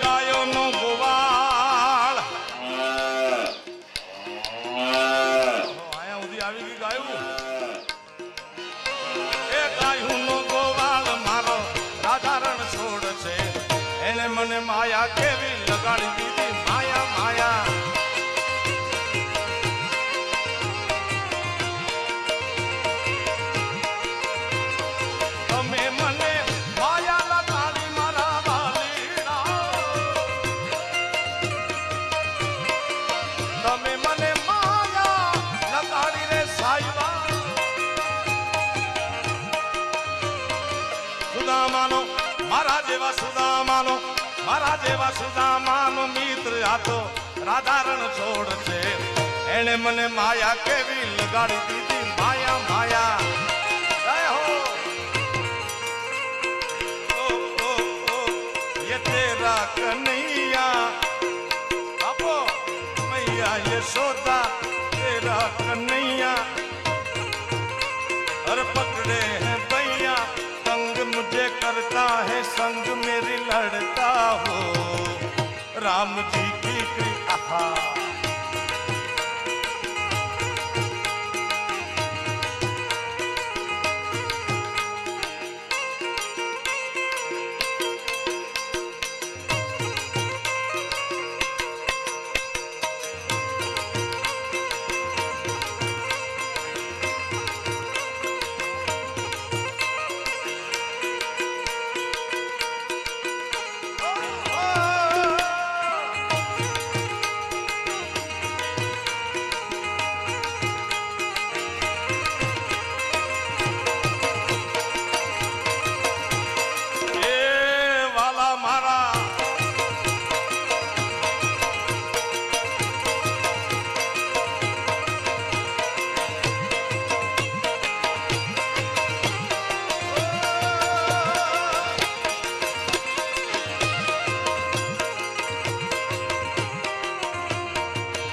ગાયો નો ગોવાળ આયા સુધી આવી ગઈ ગાયું એ ગાયું નો ગોવાળ મારો રાધા રણ છોડ છે એને મને માયા કેવી લગાડી દીધી માયા માયા તમે મને માયા લગાડી મારા વાલીડા તમે મને માયા લગાડી રે સાઈબા સુદામાનો મારા જેવા સુદામાનો મિત્ર હતો રાધા રણ છોડ છે એને મને માયા કેવી લગાડી દીધી માયા માયા જય હો ઓ ये तेरा कन्हैया आपो मैया यशोदा तेरा कन्हैया हर पकड़े हैं भैया तंग मुझे करता है संग मेरी लड़ता हो राम जी की कृपा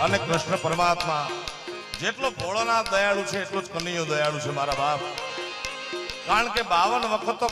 અને કૃષ્ણ પરમાત્મા જેટલો ભોળાનાથ દયાળુ છે એટલો જ કનૈયો દયાળુ છે મારા બાપ કારણ કે 52 વખત તો